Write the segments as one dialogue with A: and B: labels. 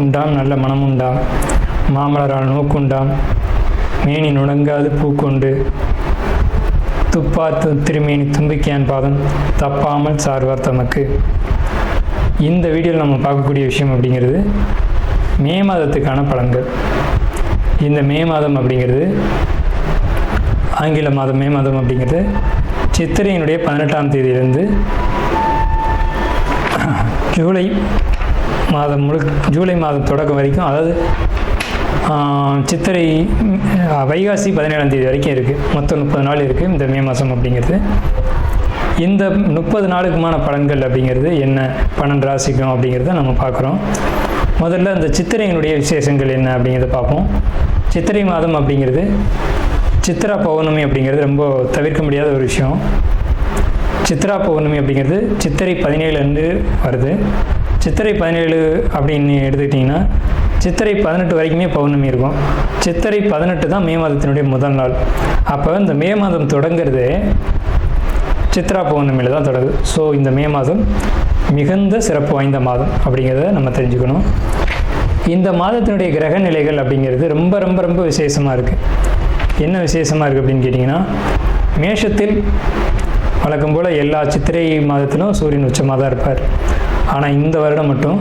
A: நாக்குண்டாம் நல்ல மனமுண்டாம், மாமலரால் நோக்குண்டாம், மேனி நுணங்காது பூக்கொண்டு, துப்பாத்து திருமேனி தும்பிக்கையான் பாதம் தப்பாமல் சார்வார் தமக்கு. இந்த வீடியோவில் நம்ம பார்க்கக்கூடிய விஷயம் அப்படிங்கிறது மே மாதத்துக்கான பலன்கள். இந்த மே மாதம் அப்படிங்கிறது ஆங்கில மாதம். மே மாதம் அப்படிங்கிறது சித்திரையினுடைய 18ஆம் தேதியிலிருந்து ஜூலை மாதம் தொடக்கம் வரைக்கும், அதாவது சித்திரை வைகாசி 17ஆம் தேதி வரைக்கும் இருக்குது. மொத்தம் 30 நாள் இருக்குது இந்த மே மாதம் அப்படிங்கிறது. இந்த 30 நாளுக்குமான பலன்கள் அப்படிங்கிறது என்ன, 12 ராசிக்கும் அப்படிங்கிறத நம்ம பார்க்குறோம். முதல்ல இந்த சித்திரையினுடைய விசேஷங்கள் என்ன அப்படிங்கிறத பார்ப்போம். சித்திரை மாதம் அப்படிங்கிறது சித்ரா பௌர்ணமி அப்படிங்கிறது ரொம்ப தவிர்க்க முடியாத ஒரு விஷயம். சித்ரா பௌர்ணமி அப்படிங்கிறது சித்திரை 17 வருது. சித்திரை 17 அப்படின்னு எடுத்துக்கிட்டிங்கன்னா சித்திரை 18 வரைக்குமே பௌர்ணமி இருக்கும். சித்திரை 18 தான் மே மாதத்தினுடைய முதல் நாள். அப்போ இந்த மே மாதம் தொடங்கிறது சித்ரா பௌர்ணமியில் தான் தொடங்குது. ஸோ இந்த மே மாதம் மிகுந்த சிறப்பு வாய்ந்த மாதம் அப்படிங்கிறத நம்ம தெரிஞ்சுக்கணும். இந்த மாதத்தினுடைய கிரக நிலைகள் அப்படிங்கிறது ரொம்ப ரொம்ப ரொம்ப விசேஷமாக இருக்குது. என்ன விசேஷமாக இருக்குது அப்படின்னு கேட்டிங்கன்னா, மேஷத்தில் வழக்கம் போல் எல்லா சித்திரை மாதத்திலும் சூரியன் உச்சமாக தான் இருப்பார். ஆனால் இந்த வருடம் மட்டும்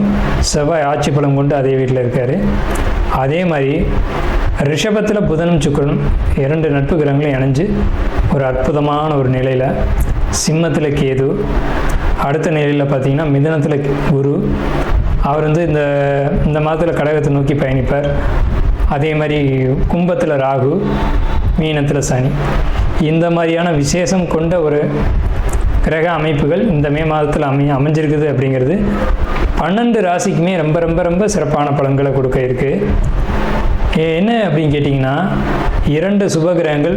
A: செவ்வாய் ஆட்சி பலம் கொண்டு அதே வீட்டில் இருக்கார். அதே மாதிரி ரிஷபத்தில் புதனும் சுக்கிரனும் 2 நட்பு கிரகங்களும் இணைஞ்சு ஒரு அற்புதமான ஒரு நிலையில், சிம்மத்தில் கேது, அடுத்த நிலையில் பார்த்திங்கன்னா மிதுனத்தில் குரு, அவர் இந்த மாதத்தில் கடகத்தை நோக்கி பயணிப்பார். அதே மாதிரி கும்பத்தில் ராகு, மீனத்தில் சனி. இந்த மாதிரியான விசேஷம் கொண்ட ஒரு கிரக அமைப்புகள் இந்த மே மாதத்தில் அமைஞ்சிருக்குது அப்படிங்கிறது 12 ராசிக்குமே ரொம்ப ரொம்ப ரொம்ப சிறப்பான பலன்களை கொடுக்க இருக்குது. என்ன அப்படின்னு கேட்டிங்கன்னா, 2 சுப கிரகங்கள்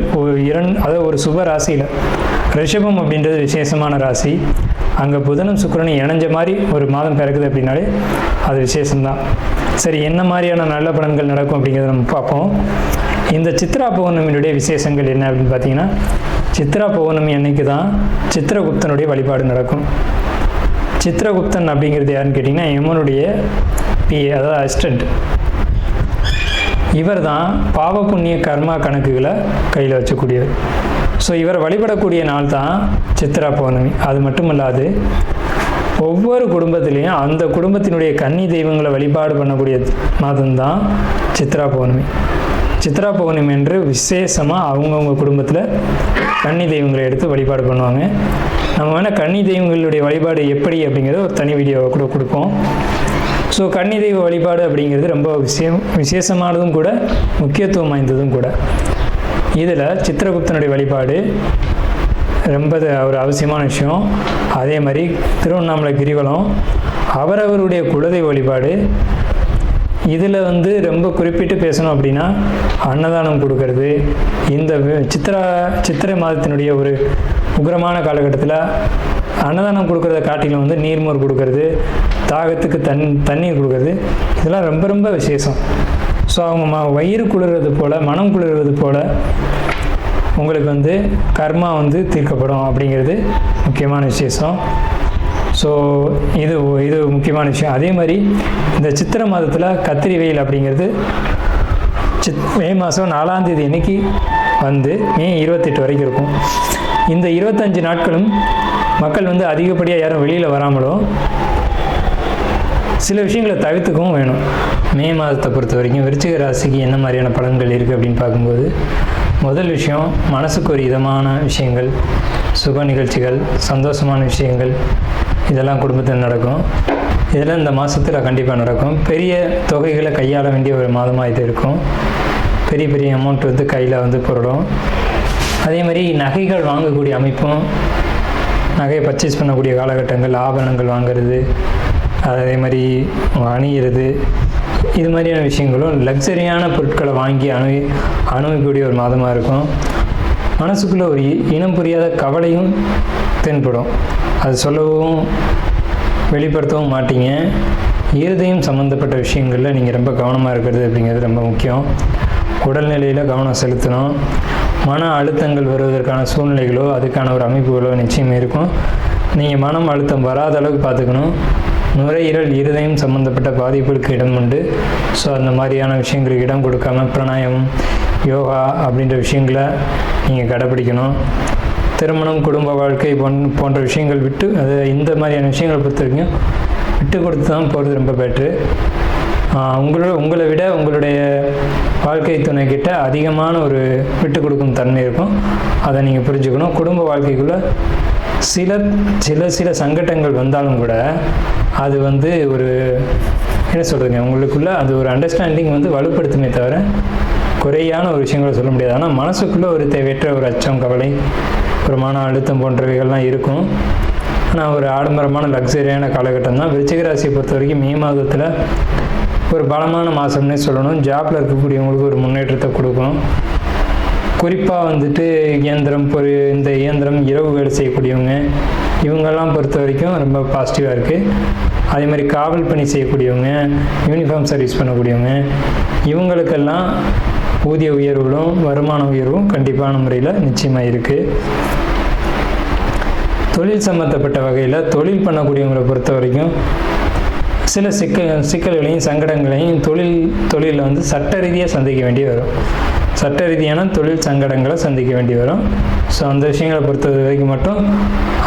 A: அதாவது ஒரு சுப ராசியில், ரிஷபம் அப்படின்றது விசேஷமான ராசி, அங்கே புதனும் சுக்கிரனும் இணைஞ்ச மாதிரி ஒரு மாதம் பிறகுது அப்படின்னாலே அது விசேஷம்தான். சரி, என்ன மாதிரியான நல்ல பலன்கள் நடக்கும் அப்படிங்கிறத நம்ம பார்ப்போம். இந்த சித்ரா பௌர்ணமியினுடைய விசேஷங்கள் என்ன அப்படின்னு பார்த்தீங்கன்னா, சித்ரா பௌர்ணமி அன்னைக்கு தான் சித்திரகுப்தனுடைய வழிபாடு நடக்கும். சித்திரகுப்தன் அப்படிங்கிறது யாருன்னு கேட்டிங்கன்னா, யமனுடைய பிஏ, அதாவது அசிஸ்டண்ட். இவர் தான் பாவ புண்ணிய கர்மா கணக்குகளை கையில் வச்சக்கூடியவர். ஸோ இவரை வழிபடக்கூடிய நாள் தான் சித்ரா பௌர்ணமி. அது மட்டும் இல்லாது ஒவ்வொரு குடும்பத்திலையும் அந்த குடும்பத்தினுடைய கன்னி தெய்வங்களை வழிபாடு பண்ணக்கூடிய மாதம்தான் சித்ரா பௌர்ணமி. சித்ரா பௌர்ணமி என்று விசேஷமாக அவங்கவுங்க குடும்பத்தில் கன்னி தெய்வங்களை எடுத்து வழிபாடு பண்ணுவாங்க. நம்ம வேணால் கன்னி தெய்வங்களுடைய வழிபாடு எப்படி அப்படிங்கிறது ஒரு தனி வீடியோவை கூட கொடுப்போம். ஸோ கன்னி தெய்வ வழிபாடு அப்படிங்கிறது ரொம்ப விசேஷமானதும் கூட, முக்கியத்துவம் வாய்ந்ததும் கூட. இதில் சித்திரகுப்தனுடைய வழிபாடு ரொம்ப ஒரு அவசியமான விஷயம். அதே மாதிரி திருவண்ணாமலை கிரிவலம், அவரவருடைய குலதெய்வ வழிபாடு. இதில் ரொம்ப குறிப்பிட்டு பேசணும் அப்படின்னா, அன்னதானம் கொடுக்கறது. இந்த சித்திரை மாதத்தினுடைய ஒரு உக்கிரமான காலகட்டத்தில் அன்னதானம் கொடுக்குறத காட்டிலும் நீர்மோர் கொடுக்கறது, தாகத்துக்கு தண்ணீர் கொடுக்கறது, இதெல்லாம் ரொம்ப ரொம்ப விசேஷம். ஸோ அவங்க வயிறு குளிர்றது போல், மனம் குளிர்றது போல் உங்களுக்கு கர்மா தீர்க்கப்படும் அப்படிங்கிறது முக்கியமான விசேஷம். ஸோ இது முக்கியமான விஷயம். அதே மாதிரி இந்த சித்திரை மாதத்தில் கத்திரி வெயில் அப்படிங்கிறது மே மாதம் 4ஆம் தேதி அன்னைக்கு மே 28 வரைக்கும் இருக்கும். இந்த 25 நாட்களும் மக்கள் அதிகப்படியாக யாரும் வெளியில் வராமலும் சில விஷயங்களை தவிர்த்துக்கவும் வேணும். மே மாதத்தை பொறுத்த வரைக்கும் விருச்சிக ராசிக்கு என்ன மாதிரியான பலன்கள் இருக்குது அப்படின்னு பார்க்கும்போது, முதல் விஷயம், மனசுக்கு ஒரு இதமான விஷயங்கள், சுப நிகழ்ச்சிகள், சந்தோஷமான விஷயங்கள், இதெல்லாம் குடும்பத்தில் நடக்கும். இதெல்லாம் இந்த மாதத்தில் கண்டிப்பாக நடக்கும். பெரிய தொகைகளை கையாள வேண்டிய ஒரு மாதமாக இது இருக்கும். பெரிய பெரிய அமௌண்ட் கையில் பொருளும். அதே மாதிரி நகைகள் வாங்கக்கூடிய அமைப்பும், நகையை பர்ச்சேஸ் பண்ணக்கூடிய காலகட்டங்கள், ஆபரணங்கள் வாங்கிறது, அதே மாதிரி அணியிறது, இது மாதிரியான விஷயங்களும் லக்ஸரியான பொருட்களை வாங்கி அணுகக்கூடிய ஒரு மாதமாக இருக்கும். மனசுக்குள்ளே ஒரு இனம் புரியாத கவலையும் தென்படும். அது சொல்லவும் வெளிப்படுத்தவும் மாட்டீங்க. இருதயம் சம்மந்தப்பட்ட விஷயங்களில் நீங்கள் ரொம்ப கவனமாக இருக்கிறது அப்படிங்கிறது ரொம்ப முக்கியம். உடல்நிலையில் கவனம் செலுத்தணும். மன அழுத்தங்கள் வருவதற்கான சூழ்நிலைகளோ அதுக்கான ஒரு அமைப்புகளோ நிச்சயம் இருக்கும். நீங்கள் மனம் அழுத்தம் வராத அளவுக்கு பார்த்துக்கணும். நுரையீரல் இருதயம் சம்மந்தப்பட்ட பாதிப்புகளுக்கு இடம் உண்டு. ஸோ அந்த மாதிரியான விஷயங்களுக்கு இடம் கொடுக்காம பிராணாயாமம், யோகா அப்படின்ற விஷயங்களை நீங்கள் கடைப்பிடிக்கணும். திருமணம், குடும்ப வாழ்க்கை போன்ற விஷயங்கள் விட்டு அது இந்த மாதிரியான விஷயங்களை பொறுத்த வரைக்கும் விட்டு கொடுத்து தான் போகிறது ரொம்ப பெட்ரு. உங்களை விட உங்களுடைய வாழ்க்கை துணைக்கிட்ட அதிகமான ஒரு விட்டு கொடுக்கும் தன்மை இருக்கும். அதை நீங்கள் புரிஞ்சுக்கணும். குடும்ப வாழ்க்கைக்குள்ளே சில சங்கடங்கள் வந்தாலும் கூட அது ஒரு என்ன சொல்கிறதுங்க, உங்களுக்குள்ளே அது ஒரு அண்டர்ஸ்டாண்டிங் வலுப்படுத்துமே தவிர குறையான ஒரு விஷயங்களை சொல்ல முடியாது. ஆனால் மனசுக்குள்ளே ஒரு தேவையற்ற ஒரு அச்சம், கவலை, ஒரு மன அழுத்தம் போன்றவைகள்லாம் இருக்கும். ஆனால் ஒரு ஆடம்பரமான லக்ஸரியான காலகட்டம் தான். விருச்சிக ராசியை பொறுத்த வரைக்கும் மே மாதத்தில் ஒரு பலமான மாதம்னே சொல்லணும். ஜாப்பில் இருக்கக்கூடியவங்களுக்கு ஒரு முன்னேற்றத்தை கொடுக்கும். குறிப்பாக இயந்திரம் இந்த இயந்திரம் இரவு வேலை செய்யக்கூடியவங்க இவங்கெல்லாம் பொறுத்த வரைக்கும் ரொம்ப பாசிட்டிவாக இருக்குது. அதே மாதிரி காவல் பணி செய்யக்கூடியவங்க, யூனிஃபார்ம் சர்வீஸ் பண்ணக்கூடியவங்க இவங்களுக்கெல்லாம் ஊதிய உயர்வுகளும் வருமான உயர்வும் கண்டிப்பான முறையில் நிச்சயமாக இருக்குது. தொழில் சம்மந்தப்பட்ட வகையில் தொழில் பண்ணக்கூடியவங்களை பொறுத்த வரைக்கும் சில சிக்கல்களையும் சங்கடங்களையும் தொழிலில் சட்ட ரீதியாக சந்திக்க வேண்டி வரும். சட்ட ரீதியான தொழில் சங்கடங்களை சந்திக்க வேண்டி வரும். ஸோ அந்த விஷயங்களை பொறுத்த வரைக்கும் மட்டும்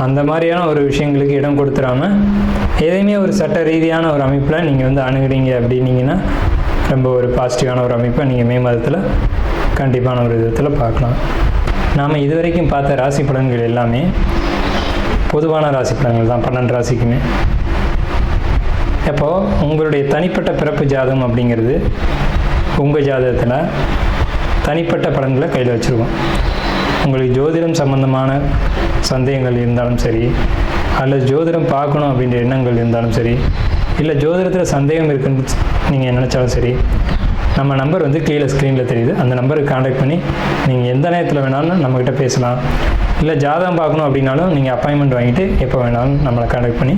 A: அந்த மாதிரியான ஒரு விஷயங்களுக்கு இடம் கொடுத்துடாமல் எதையுமே ஒரு சட்ட ரீதியான ஒரு அமைப்பில் நீங்கள் அணுகுறீங்க அப்படின்னீங்கன்னா ரொம்ப ஒரு பாசிட்டிவான ஒரு அமைப்பை நீங்கள் மே மாதத்தில் கண்டிப்பான ஒரு விதத்தில் பார்க்கலாம். நாம் இதுவரைக்கும் பார்த்த ராசி பலன்கள் எல்லாமே பொதுவான ராசி பலன்கள் தான், 12 ராசிக்குமே. இப்போது உங்களுடைய தனிப்பட்ட பிறப்பு ஜாதகம் அப்படிங்கிறது உங்கள் ஜாதகத்தில் தனிப்பட்ட பலன்களை கையில் வச்சுருக்கோம். உங்களுக்கு ஜோதிடம் சம்பந்தமான சந்தேகங்கள் இருந்தாலும் சரி, அல்லது ஜோதிடம் பார்க்கணும் அப்படின்ற எண்ணங்கள் இருந்தாலும் சரி, இல்லை ஜோதிடத்தில் சந்தேகம் இருக்குன்னு நீங்கள் நினச்சாலும் சரி, நம்ம நம்பர் கீழே ஸ்க்ரீனில் தெரியுது. அந்த நம்பருக்கு கான்டாக்ட் பண்ணி நீங்கள் எந்த நேரத்தில் வேணாலும் நம்மக்கிட்ட பேசலாம். இல்லை ஜாதகம் பார்க்கணும் அப்படின்னாலும் நீங்கள் அப்பாயின்மெண்ட் வாங்கிட்டு எப்போ வேணாலும் நம்மளை கான்டாக்ட் பண்ணி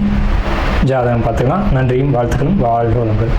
A: ஜாதகம் பார்த்துக்கலாம். நன்றியும் வாழ்த்துக்களும். வாழ்க வளமுடன்.